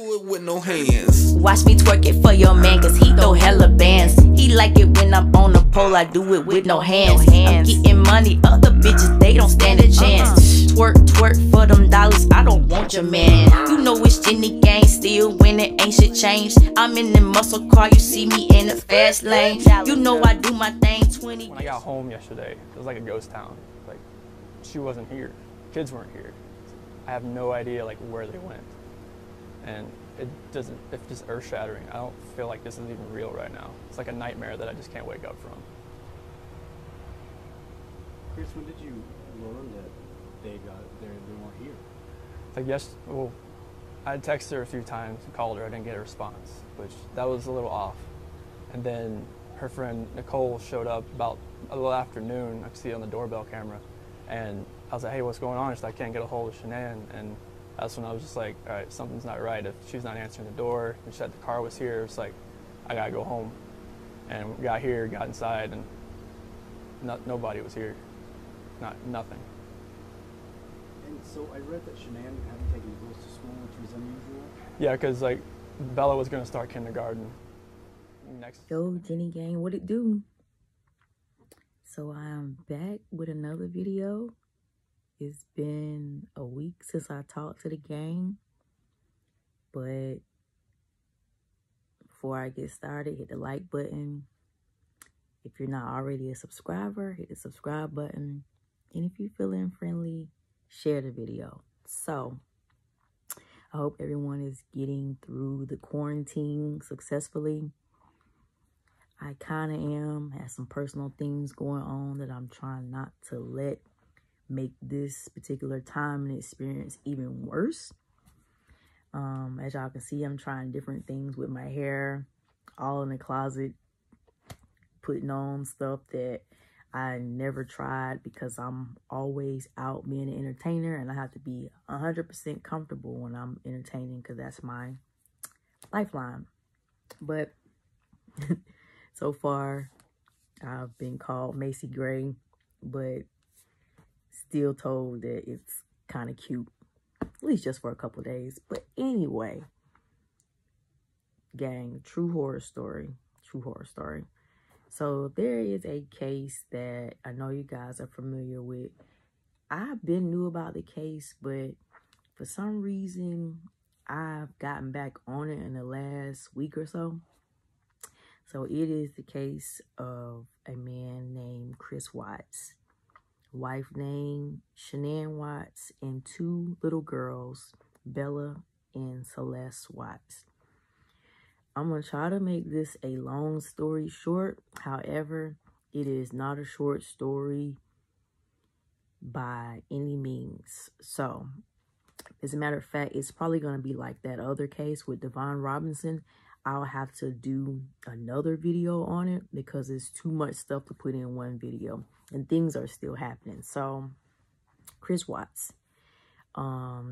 do it with no hands. Watch me twerk it for your man, cause he throw hella bands. He like it when I'm on the pole, I do it with no hands. I'm getting money, other bitches, they don't stand a chance. Twerk, twerk for them dollars, I don't want your man. You know it's Jenny gang, still when it ain't shit changed. I'm in the muscle car, you see me in the fast lane. You know I do my thing 20. When I got home yesterday, it was like a ghost town. Like, she wasn't here, kids weren't here. I have no idea like where they went. And it's just earth-shattering. I don't feel like this is even real right now. It's like a nightmare that I just can't wake up from. Chris, when did you learn that they weren't here? Like well, I texted her a few times and called her. I didn't get a response, which that was a little off. And then her friend Nicole showed up about a little afternoon. I could see it on the doorbell camera, and I was like, "Hey, what's going on?" She's like, "I can't get a hold of Shanann." And that's when I was just like, all right, something's not right. If she's not answering the door, and she said the car was here, it's like, I gotta go home. And we got here, got inside, and nobody was here. Nothing. And so I read that Shanann hadn't taken girls to school, which was unusual. Yeah, because like Bella was gonna start kindergarten next. Yo, Jenny gang, what it do? So I'm back with another video. It's been a week since I talked to the gang, but before I get started, hit the like button. If you're not already a subscriber, hit the subscribe button. And if you're feeling friendly, share the video. So I hope everyone is getting through the quarantine successfully. I kind of am. Have some personal things going on that I'm trying not to let make this particular time and experience even worse. As y'all can see, I'm trying different things with my hair, all in the closet, putting on stuff that I never tried because I'm always out being an entertainer, and I have to be 100% comfortable when I'm entertaining because that's my lifeline. But so far, I've been called Macy Gray, but still told that it's kind of cute, at least just for a couple days. But anyway, gang, true horror story. So there is a case that I know you guys are familiar with. I've been new about the case, but for some reason I've gotten back on it in the last week or so. So it is the case of a man named Chris Watts, wife named Shanann Watts, and two little girls, Bella and Celeste Watts. I'm going to try to make this a long story short. However, it is not a short story by any means. So, as a matter of fact, it's probably going to be like that other case with Devon Robinson. I'll have to do another video on it because it's too much stuff to put in one video. And things are still happening. So, Chris Watts. I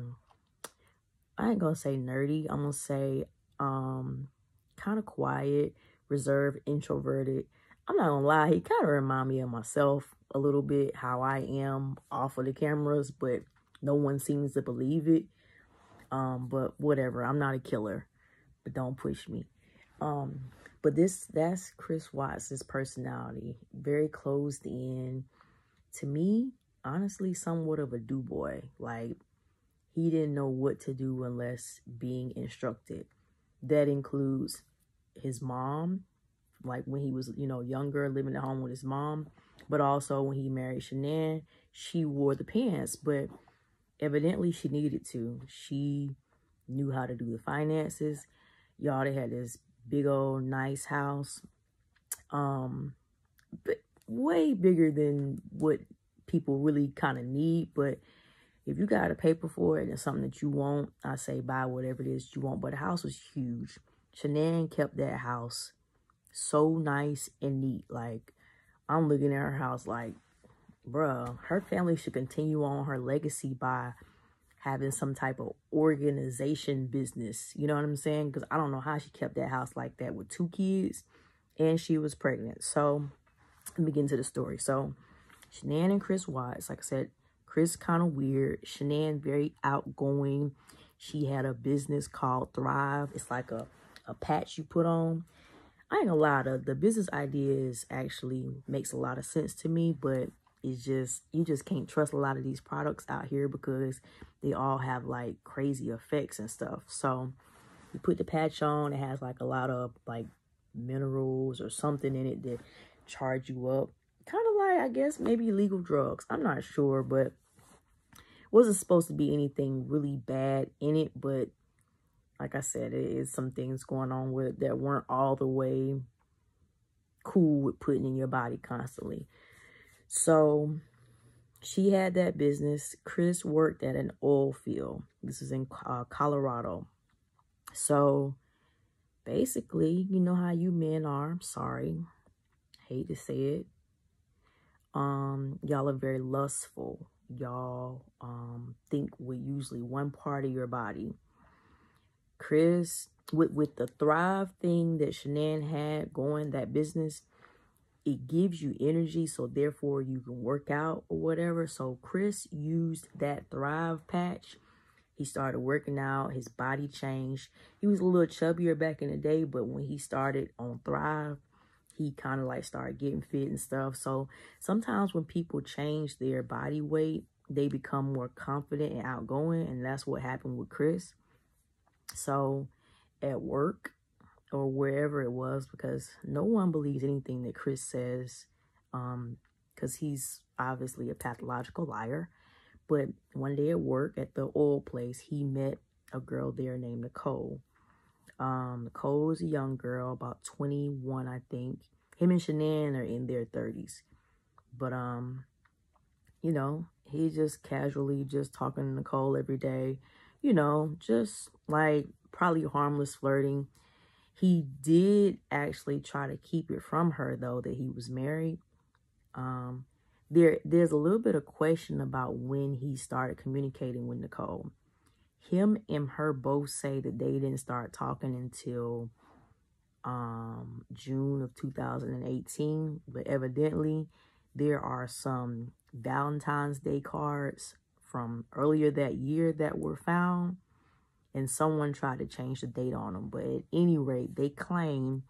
ain't going to say nerdy. I'm going to say kind of quiet, reserved, introverted. I'm not going to lie. He kind of remind me of myself a little bit, how I am off of the cameras. But no one seems to believe it. But whatever. I'm not a killer. But don't push me. But that's Chris Watts' personality. Very closed in. To me, honestly, somewhat of a do-boy. Like, he didn't know what to do unless being instructed. That includes his mom, like when he was, younger, living at home with his mom. But also when he married Shanann, she wore the pants. But evidently she needed to. She knew how to do the finances. Y'all, they had this big old nice house. But way bigger than what people really kind of need. But if you got a paper for it and it's something that you want, I say buy whatever it is you want. But the house was huge. Shanann kept that house so nice and neat. Like, I'm looking at her house like, bruh, her family should continue on her legacy by having some type of organization business. You know what I'm saying? Because I don't know how she kept that house like that with 2 kids and she was pregnant. So let me get into the story. So Shanann and Chris Watts, like I said, Chris kind of weird. Shanann very outgoing. She had a business called Thrive. It's like a patch you put on. I ain't gonna lie, the business ideas actually makes a lot of sense to me, but it's just, you just can't trust a lot of these products out here because they all have like crazy effects and stuff. So you put the patch on, it has like a lot of like minerals or something in it that charge you up. Kind of like, I guess, maybe illegal drugs. I'm not sure, but wasn't supposed to be anything really bad in it, but like I said, it is some things going on with it that weren't all the way cool with putting in your body constantly. So she had that business. Chris worked at an oil field. This is in Colorado. So basically, you know how you men are. I'm sorry. Hate to say it. Y'all are very lustful. Y'all think with usually one part of your body. Chris, with the Thrive thing that Shanann had going, that business, it gives you energy, so therefore you can work out or whatever. So Chris used that Thrive patch. He started working out. His body changed. He was a little chubbier back in the day, but when he started on Thrive, he kind of like started getting fit and stuff. So sometimes when people change their body weight, they become more confident and outgoing, and that's what happened with Chris. So at work or wherever it was, because no one believes anything that Chris says, because he's obviously a pathological liar. But one day at work at the oil place, he met a girl there named Nicole. Nicole is a young girl, about 21, I think. Him and Shanann are in their 30s. But, you know, he just casually just talking to Nicole every day. You know, just like probably harmless flirting. He did actually try to keep it from her, though, that he was married. There's a little bit of question about when he started communicating with Nicole. Him and her both say that they didn't start talking until June of 2018, but evidently there are some Valentine's Day cards from earlier that year that were found, and someone tried to change the date on them. But at any rate, they claim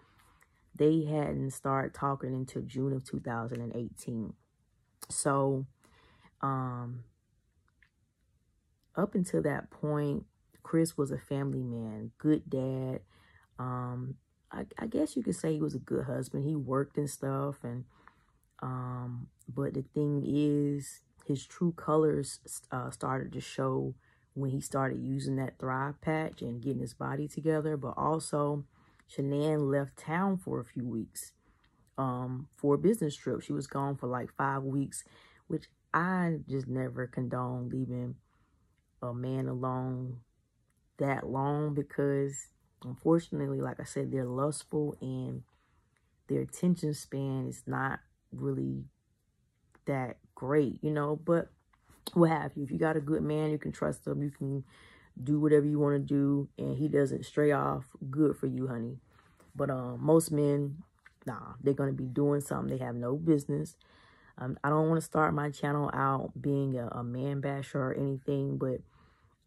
they hadn't started talking until June of 2018. So up until that point, Chris was a family man, good dad. I guess you could say he was a good husband. He worked and stuff, and but the thing is, his true colors started to show when he started using that Thrive patch and getting his body together. But also, Shanann left town for a few weeks for a business trip. She was gone for like 5 weeks, which I just never condone leaving a man alone that long, because unfortunately, like I said, they're lustful and their attention span is not really that great, you know. But what have you, if you got a good man, you can trust him, you can do whatever you want to do, and he doesn't stray off, good for you, honey. But most men, nah, they're going to be doing something they have no business. I don't want to start my channel out being a man basher or anything, but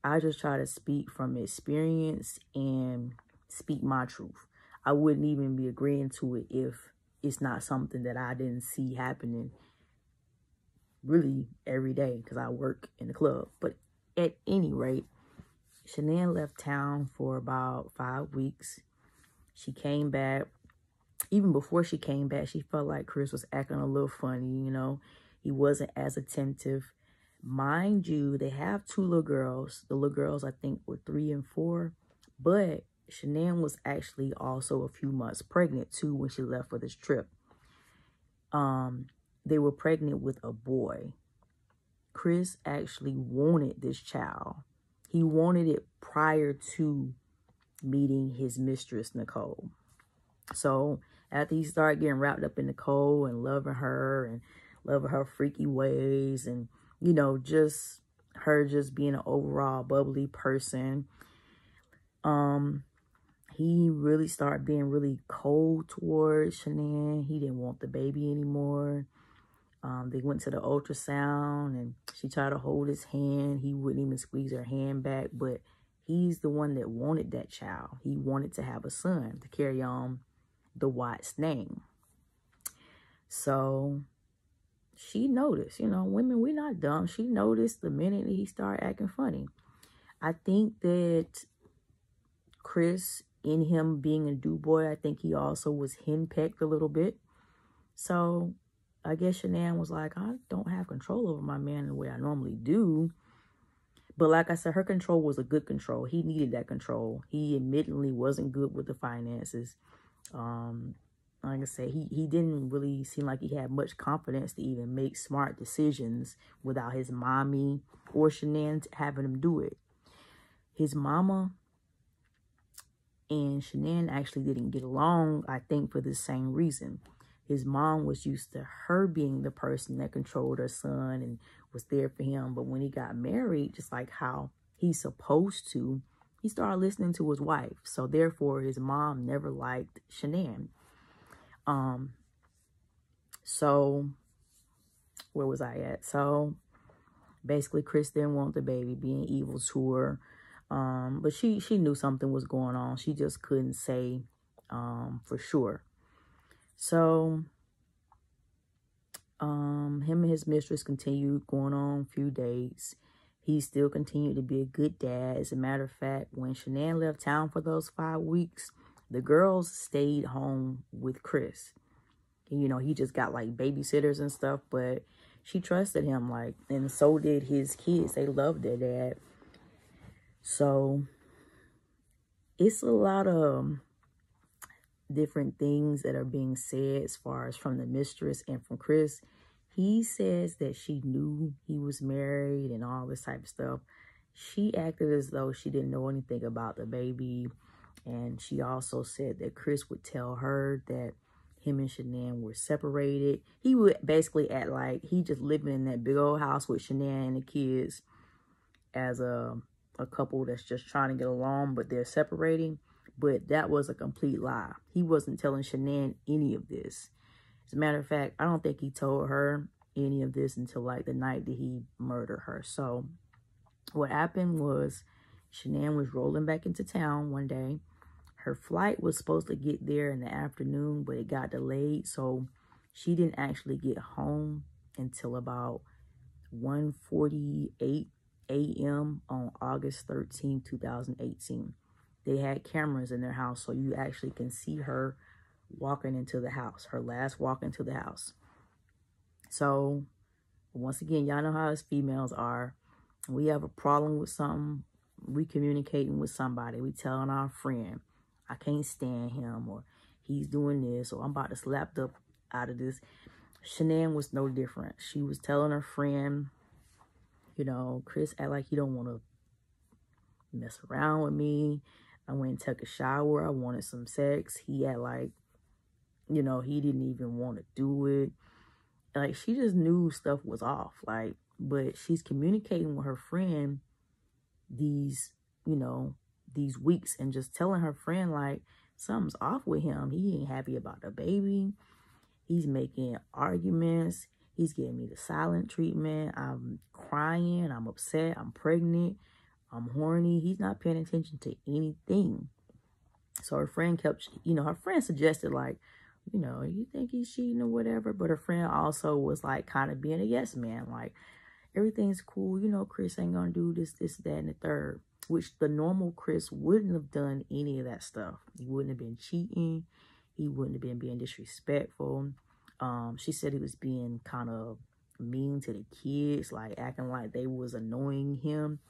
I just try to speak from experience and speak my truth. I wouldn't even be agreeing to it if it's not something that I didn't see happening really every day, because I work in the club. But at any rate, Shanann left town for about 5 weeks. She came back. Even before she came back, she felt like Chris was acting a little funny, you know. He wasn't as attentive. Mind you, they have 2 little girls. The little girls, I think, were 3 and 4. But Shanann was actually also a few months pregnant, too, when she left for this trip. They were pregnant with a boy. Chris actually wanted this child. He wanted it prior to meeting his mistress, Nicole. So after he started getting wrapped up in Nicole and loving her freaky ways, and, you know, just her just being an overall bubbly person, he really started being really cold towards Shanann. He didn't want the baby anymore. They went to the ultrasound and she tried to hold his hand. He wouldn't even squeeze her hand back, but He's the one that wanted that child. He wanted to have a son to carry on the Watts name. So she noticed, you know, women, we're not dumb. She noticed the minute he started acting funny. I think that Chris, in him being a do boy, I think he also was henpecked a little bit. So I guess Shanann was like, I don't have control over my man the way I normally do. But like I said, her control was a good control. He needed that control. He admittedly wasn't good with the finances. Like I said, he didn't really seem like he had much confidence to even make smart decisions without his mommy or Shanann having him do it. His mama and Shanann actually didn't get along, I think, for the same reason. His mom was used to her being the person that controlled her son and was there for him. But when he got married, just like how he's supposed to, he started listening to his wife. So therefore, his mom never liked Shanann. So where was I at? So basically, Chris didn't want the baby, being evil to her. But she knew something was going on. She just couldn't say for sure. So him and his mistress continued going on a few dates. He still continued to be a good dad. As a matter of fact, when Shanann left town for those 5 weeks, the girls stayed home with Chris. You know, he just got like babysitters and stuff, but she trusted him, like, and so did his kids. They loved their dad. So it's a lot of different things that are being said as far as from the mistress and from Chris. He says that she knew he was married and all this type of stuff. She acted as though she didn't know anything about the baby. And she also said that Chris would tell her that him and Shanann were separated. He would basically act like he just living in that big old house with Shanann and the kids as a couple that's just trying to get along, but they're separating. But that was a complete lie. He wasn't telling Shanann any of this. As a matter of fact, I don't think he told her any of this until like the night that he murdered her. So what happened was Shanann was rolling back into town one day. Her flight was supposed to get there in the afternoon, but it got delayed. So she didn't actually get home until about 1:48 a.m. on August 13, 2018. They had cameras in their house, so you actually can see her walking into the house, her last walk into the house. So once again, y'all know how us females are. We have a problem with something, we communicating with somebody, we telling our friend, I can't stand him, or he's doing this, or I'm about to slap the out of this. Shanann was no different. She was telling her friend, you know, Chris act like he don't want to mess around with me. I went and took a shower. I wanted some sex. He had like, you know, he didn't even want to do it. Like, she just knew stuff was off. Like, but she's communicating with her friend these, you know, these weeks and just telling her friend, like, something's off with him. He ain't happy about the baby. He's making arguments. He's giving me the silent treatment. I'm crying. I'm upset. I'm pregnant. I'm horny. He's not paying attention to anything. So her friend kept, you know, her friend suggested, like, you know, you think he's cheating or whatever. But her friend also was like kind of being a yes man. Like, everything's cool. You know, Chris ain't going to do this, that, and the third. Which the normal Chris wouldn't have done any of that stuff. He wouldn't have been cheating. He wouldn't have been being disrespectful. She said he was being kind of mean to the kids, like acting like they was annoying him.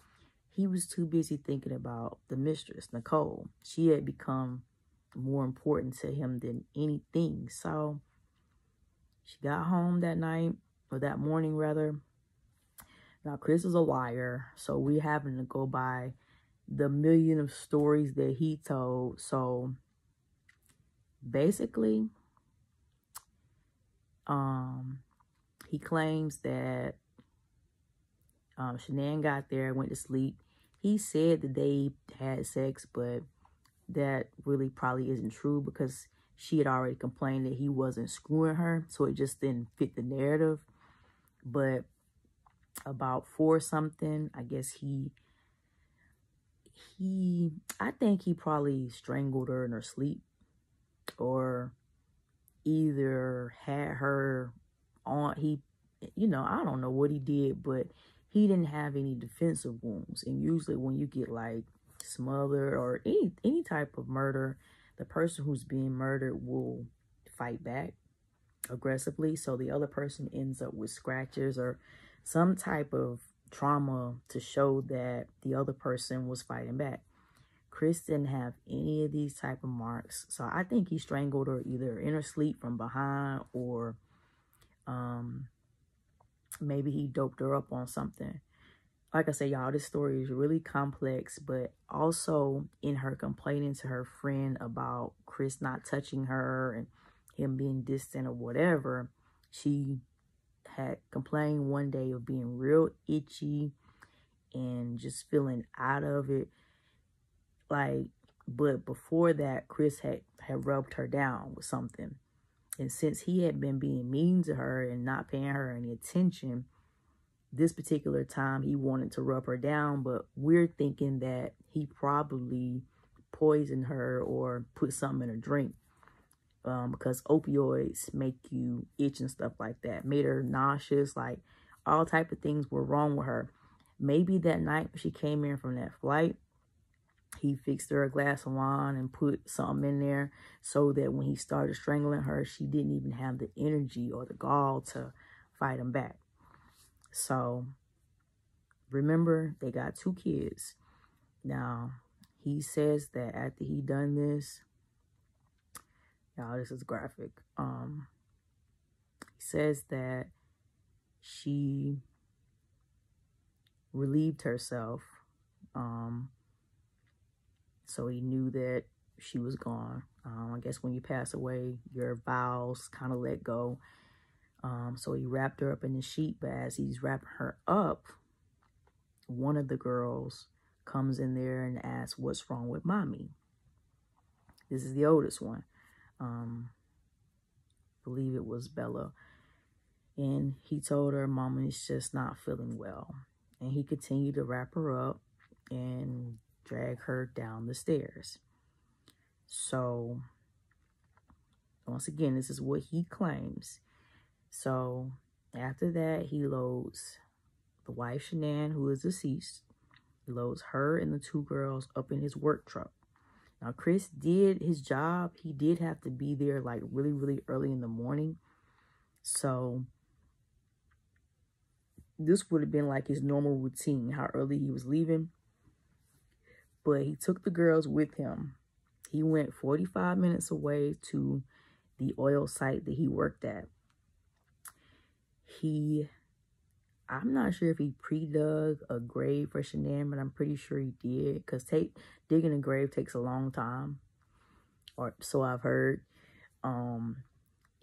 He was too busy thinking about the mistress, Nicole. She had become more important to him than anything. So she got home that night, or that morning rather. Now, Chris is a liar, so we're having to go by the million of stories that he told. So basically, he claims that Shanann got there, went to sleep. He said that they had sex, but that really probably isn't true because she had already complained that he wasn't screwing her, so it just didn't fit the narrative. But about 4 something, I guess he I think he probably strangled her in her sleep, or either had her on, I don't know what he did, but he didn't have any defensive wounds. And usually when you get like smothered or any type of murder, the person who's being murdered will fight back aggressively. So the other person ends up with scratches or some type of trauma to show that the other person was fighting back. Chris didn't have any of these type of marks. So I think he strangled her either in her sleep from behind, or maybe he doped her up on something. Like I said, y'all, this story is really complex, but also in her complaining to her friend about Chris not touching her and him being distant or whatever, she had complained one day of being real itchy and just feeling out of it. But before that, Chris had rubbed her down with something. And since he had been being mean to her and not paying her any attention, this particular time he wanted to rub her down, but we're thinking that he probably poisoned her or put something in her drink, because opioids make you itch and stuff like that. Made her nauseous, like all type of things were wrong with her. Maybe that night when she came in from that flight, he fixed her a glass of wine and put something in there so that when he started strangling her, she didn't even have the energy or the gall to fight him back. So remember, they got 2 kids. Now, he says that after he done this, y'all, this is graphic. He says that she relieved herself. So he knew that she was gone. I guess when you pass away, your vows kind of let go. So he wrapped her up in the sheet, but as he's wrapping her up, one of the girls comes in there and asks, "What's wrong with mommy?" This is the oldest one. Believe it was Bella. And he told her, "Mama is just not feeling well." And he continued to wrap her up and drag her down the stairs. So, once again, this is what he claims. So, after that, he loads the wife, Shanann, who is deceased. He loads her and the 2 girls up in his work truck. Now, Chris did his job. He did have to be there like really, really early in the morning. So, this would have been like his normal routine, how early he was leaving. But he took the girls with him. He went 45 minutes away to the oil site that he worked at. I'm not sure if he pre-dug a grave for Shanann, but I'm pretty sure he did, because digging a grave takes a long time, or so I've heard.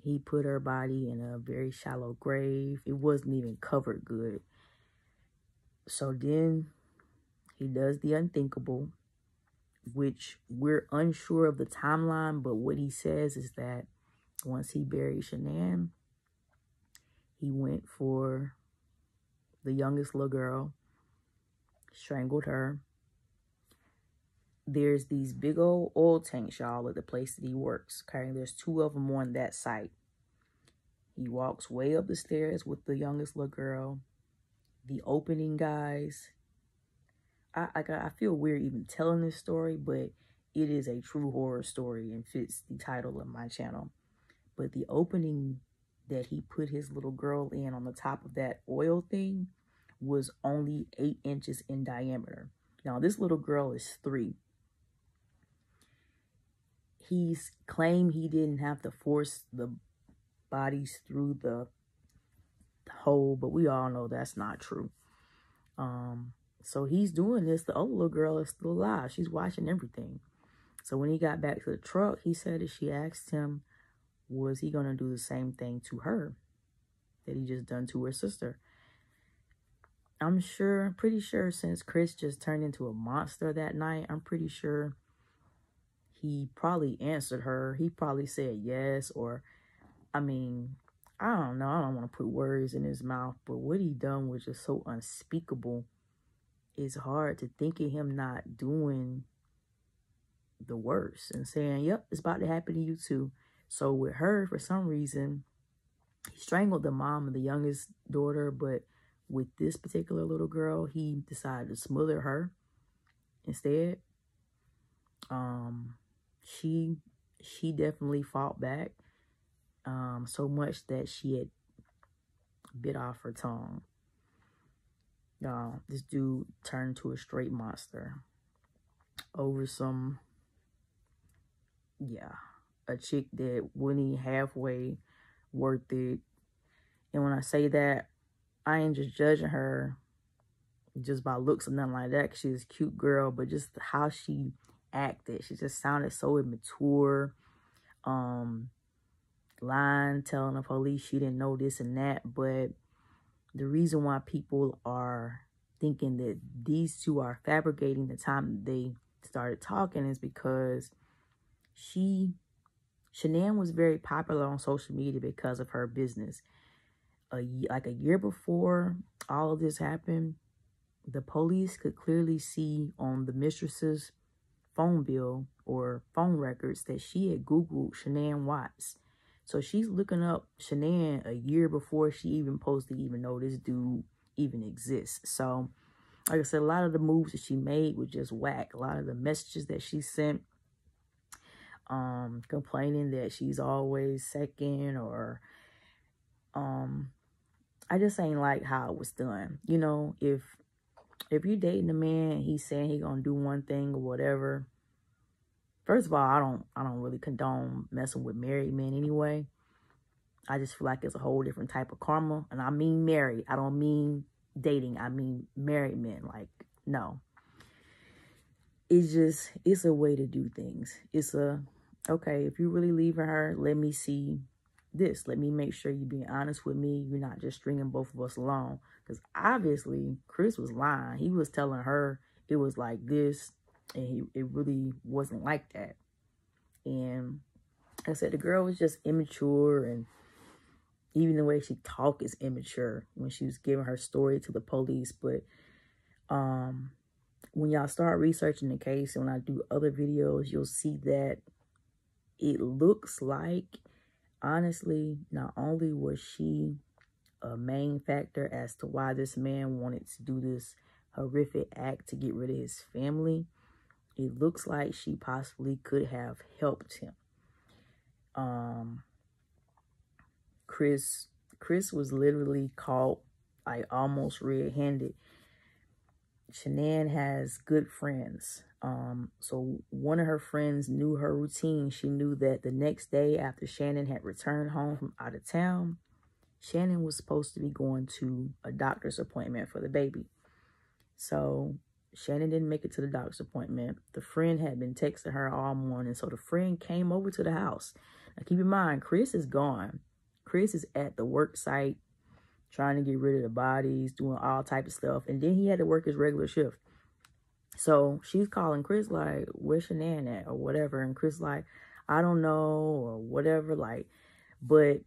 He put her body in a very shallow grave. It wasn't even covered good. So then he does the unthinkable, which we're unsure of the timeline, but what he says is that once he buried Shanann, he went for the youngest little girl, strangled her. There's these big old oil tanks, y'all, at the place that he works. Okay, there's 2 of them on that site. He walks way up the stairs with the youngest little girl. The opening, guys, I feel weird even telling this story, but it is a true horror story and fits the title of my channel. But the opening that he put his little girl in on the top of that oil thing was only 8 inches in diameter. Now, this little girl is 3. He's claimed he didn't have to force the bodies through the hole, but we all know that's not true. So he's doing this. The other little girl is still alive. She's watching everything. So when he got back to the truck, he said that she asked him, was he going to do the same thing to her that he just done to her sister? I'm pretty sure since Chris just turned into a monster that night, I'm pretty sure he probably answered her. He probably said yes, or, I mean, I don't know. I don't want to put words in his mouth, but what he done was just so unspeakable. it's hard to think of him not doing the worst and saying, yep, it's about to happen to you too. So with her, for some reason, he strangled the mom of the youngest daughter, but with this particular little girl, he decided to smother her instead. She definitely fought back, so much that she had bit off her tongue. This dude turned to a straight monster over some, a chick that wasn't even halfway worth it. And when I say that, I ain't just judging her just by looks or nothing like that, 'cause she's a cute girl, but just how she acted. She just sounded so immature. Lying, telling the police she didn't know this and that. But the reason why people are thinking that these two are fabricating the time they started talking is because Shanann was very popular on social media because of her business. Like a year before all of this happened, the police could clearly see on the mistress's phone bill or phone records that she had Googled Shanann Watts. So she's looking up Shanann a year before she even supposed to even know this dude even exists. So, like I said, a lot of the moves that she made were just whack. A lot of the messages that she sent, complaining that she's always second, or I just ain't like how it was done. You know, if you're dating a man and he's saying he gonna do one thing or whatever, first of all, I don't really condone messing with married men anyway. I just feel like it's a whole different type of karma. And I mean married. I don't mean dating. I mean married men. Like, no. It's a way to do things. Okay, if you're really leaving her, let me see this. Let me make sure you're being honest with me. You're not just stringing both of us along. Because obviously, Chris was lying. He was telling her it was like this, and it really wasn't like that. And like I said, the girl was just immature, and even the way she talked is immature when she was giving her story to the police. But when y'all start researching the case, and when I do other videos, you'll see that it looks like, honestly, not only was she a main factor as to why this man wanted to do this horrific act to get rid of his family, it looks like she possibly could have helped him. Chris was literally caught like almost red-handed. Shanann has good friends. So one of her friends knew her routine. She knew that the next day after Shanann had returned home from out of town, Shanann was supposed to be going to a doctor's appointment for the baby. So Shanann didn't make it to the doctor's appointment. The friend had been texting her all morning. So the friend came over to the house. Now keep in mind, Chris is gone. Chris is at the work site trying to get rid of the bodies, doing all type of stuff. And then he had to work his regular shift. So she's calling Chris like, where's Shanann at or whatever. And Chris like, I don't know or whatever. Like, but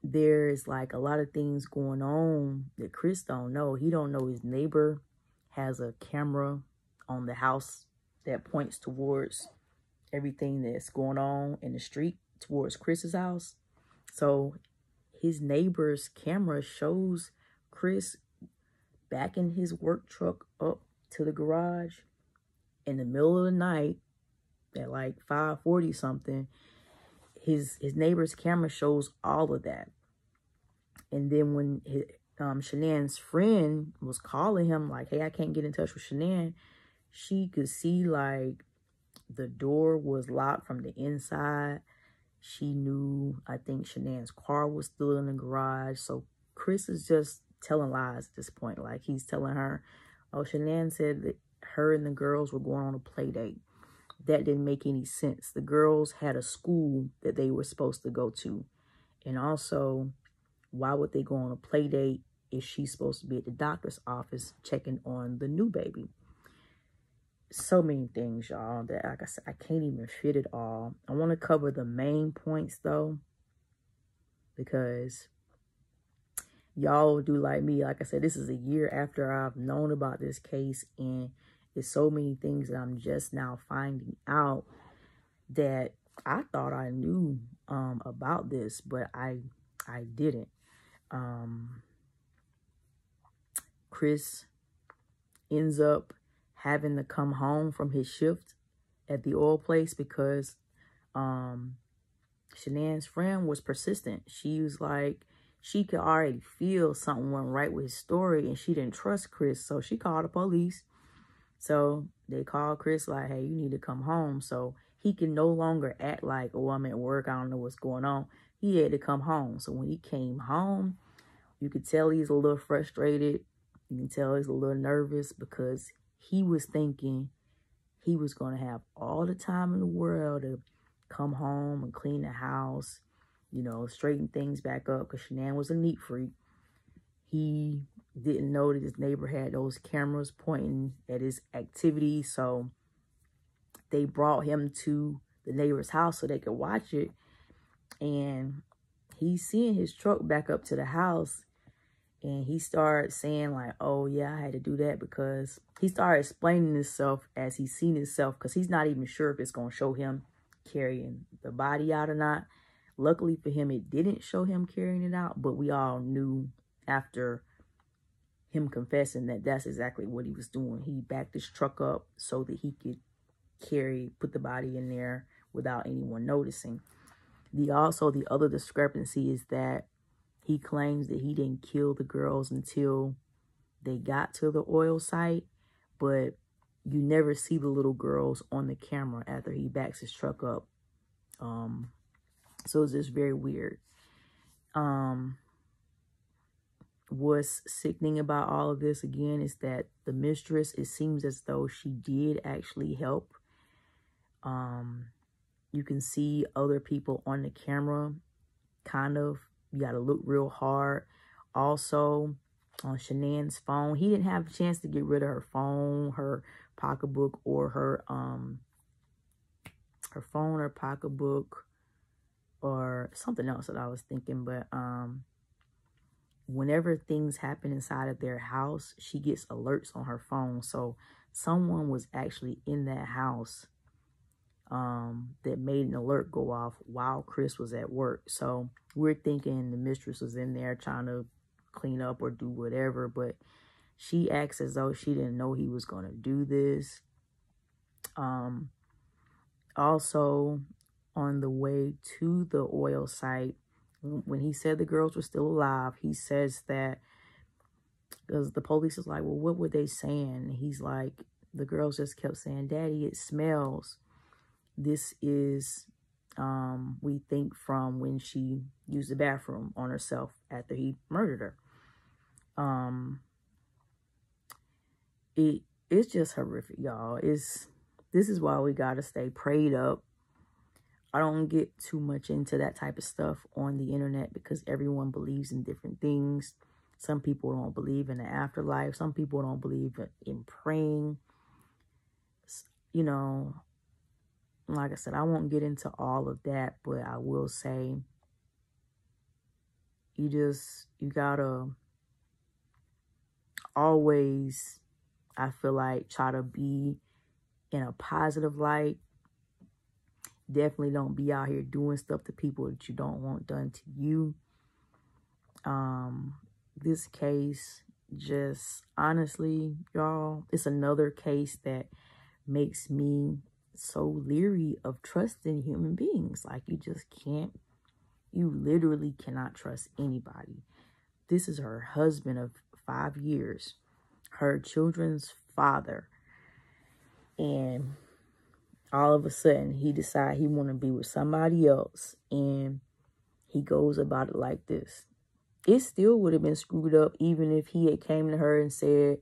there's like a lot of things going on that Chris don't know. He don't know his neighbor has a camera on the house that points towards everything that's going on in the street towards Chris's house. So his neighbor's camera shows Chris backing his work truck up to the garage in the middle of the night at like 5:40 something. His neighbor's camera shows all of that. And then when Shanann's friend was calling him like, hey, I can't get in touch with Shanann, she could see like the door was locked from the inside. She knew, I think Shanann's car was still in the garage. So Chris is just telling lies at this point. Like he's telling her, oh, Shanann said that her and the girls were going on a play date. That didn't make any sense. The girls had a school that they were supposed to go to. And also, why would they go on a play date if she's supposed to be at the doctor's office checking on the new baby? So many things, y'all, that like I said, I can't even fit it all. I want to cover the main points though, because y'all do like me. Like I said, this is a year after I've known about this case, and it's so many things that I'm just now finding out that I thought I knew about this, but I didn't. Chris ends up having to come home from his shift at the oil place because Shanann's friend was persistent. She was like, she could already feel something went right with his story, and she didn't trust Chris, so she called the police. So they called Chris like, hey, you need to come home. So he can no longer act like, oh, I'm at work, I don't know what's going on. He had to come home. So when he came home, you could tell he's a little frustrated. You can tell he's a little nervous because he was thinking he was going to have all the time in the world to come home and clean the house, you know, straighten things back up, because Shanann was a neat freak. He didn't know that his neighbor had those cameras pointing at his activity, so they brought him to the neighbor's house so they could watch it. And he's seeing his truck back up to the house, and he started saying like, oh yeah, I had to do that, because he started explaining himself as he's seen himself, because he's not even sure if it's going to show him carrying the body out or not. Luckily for him, it didn't show him carrying it out, but we all knew after him confessing that that's exactly what he was doing. He backed his truck up so that he could put the body in there without anyone noticing. The other discrepancy is that he claims that he didn't kill the girls until they got to the oil site, but you never see the little girls on the camera after he backs his truck up. So it's just very weird. What's sickening about all of this, again, is that the mistress, it seems as though she did actually help. You can see other people on the camera, kind of. You got to look real hard. Also, on Shanann's phone, he didn't have a chance to get rid of her phone, her pocketbook, or her phone or pocketbook, or something else that I was thinking. But whenever things happen inside of their house, she gets alerts on her phone. So someone was actually in that house that made an alert go off while Chris was at work. So we're thinking the mistress was in there trying to clean up or do whatever, but she acts as though she didn't know he was going to do this. Also, on the way to the oil site, when he said the girls were still alive, he says that, because the police is like, well, what were they saying? He's like, the girls just kept saying, Daddy, it smells. This is, we think, from when she used the bathroom on herself after he murdered her. It's just horrific, y'all. This is why we gotta stay prayed up. I don't get too much into that type of stuff on the internet because everyone believes in different things. Some people don't believe in the afterlife. Some people don't believe in praying. You know, like I said, I won't get into all of that, but I will say you gotta always, I feel like, try to be in a positive light. Definitely don't be out here doing stuff to people that you don't want done to you. This case, just honestly, y'all, it's another case that makes me so leery of trusting human beings. Like, you just can't, you literally cannot trust anybody. This is her husband of 5 years, her children's father, and all of a sudden he decides he want to be with somebody else, and he goes about it like this. It still would have been screwed up even if he had came to her and said,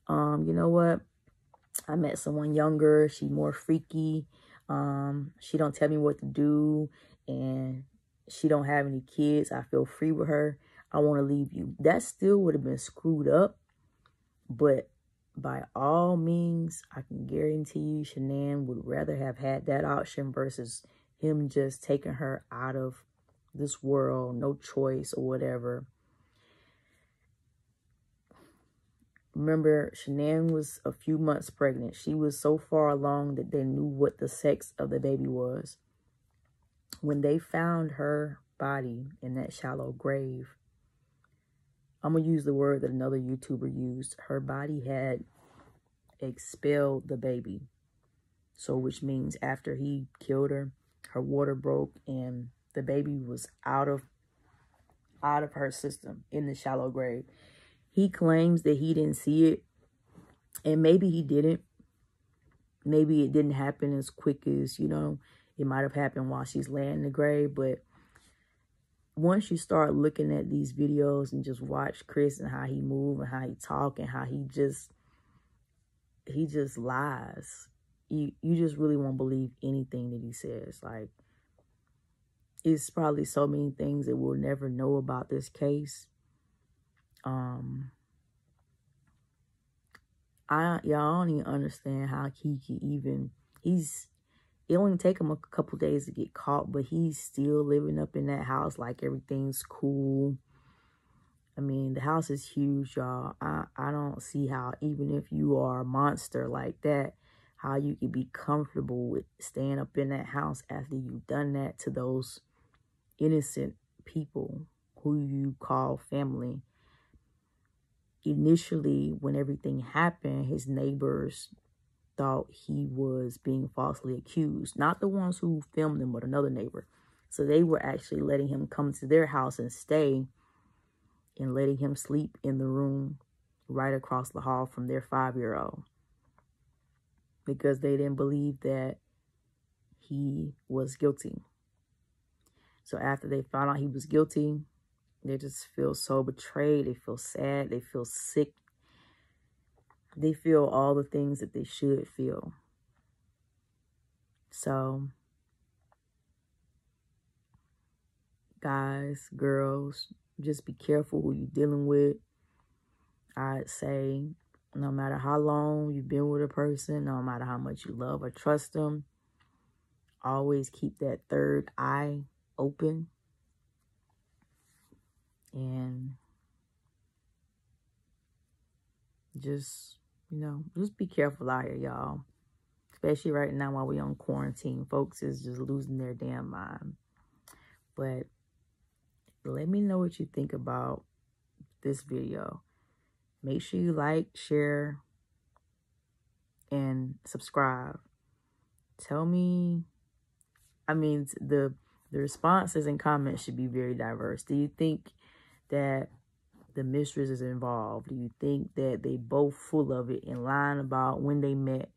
you know what, I met someone younger, she's more freaky, she don't tell me what to do, and she don't have any kids, I feel free with her, I want to leave you. That still would have been screwed up, but by all means, I can guarantee you Shanann would rather have had that option versus him just taking her out of this world, no choice or whatever. Remember, Shanann was a few months pregnant. She was so far along that they knew what the sex of the baby was. When they found her body in that shallow grave, I'm going to use the word that another YouTuber used. Her body had expelled the baby. So, which means after he killed her, her water broke and the baby was out of her system in the shallow grave. He claims that he didn't see it, and maybe he didn't. Maybe it didn't happen as quick as, you know, it might have happened while she's laying in the grave. But once you start looking at these videos and just watch Chris and how he move and how he talk and how he just lies, you just really won't believe anything that he says. Like, it's probably so many things that we'll never know about this case. Y'all don't even understand how he could even, it only take him a couple days to get caught, but he's still living up in that house like everything's cool. I mean, the house is huge, y'all. I don't see how, even if you are a monster like that, how you could be comfortable with staying up in that house after you've done that to those innocent people who you call family. Initially, when everything happened, his neighbors thought he was being falsely accused. Not the ones who filmed him, but another neighbor. So they were actually letting him come to their house and stay, and letting him sleep in the room right across the hall from their 5-year-old. Because they didn't believe that he was guilty. So after they found out he was guilty, they just feel so betrayed. They feel sad. They feel sick. They feel all the things that they should feel. So, guys, girls, just be careful who you're dealing with. I'd say no matter how long you've been with a person, no matter how much you love or trust them, always keep that third eye open. And just, just be careful out here, y'all. Especially right now while we're on quarantine. Folks is just losing their damn mind. But let me know what you think about this video. Make sure you like, share, and subscribe. Tell me, the responses and comments should be very diverse. Do you think that the mistress is involved? Do you think that they both full of it and lying about when they met?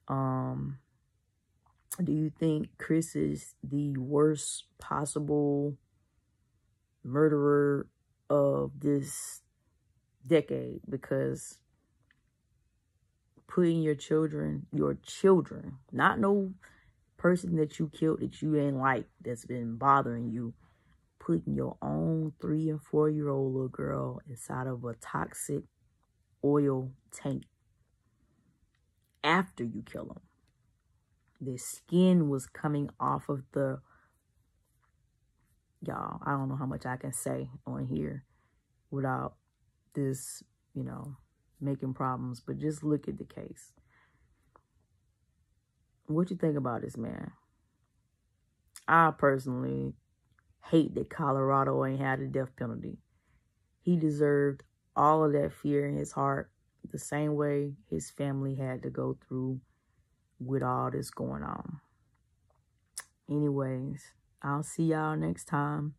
Do you think Chris is the worst possible murderer of this decade? Because putting your children, not no person that you killed that you ain't like, that's been bothering you, putting your own 3- and 4-year-old little girl inside of a toxic oil tank after you kill them. The skin was coming off of y'all, I don't know how much I can say on here without this, making problems, but just look at the case. What you think about this man? I personally hate that Colorado ain't had a death penalty. He deserved all of that fear in his heart the same way his family had to go through with all this going on. Anyways, I'll see y'all next time.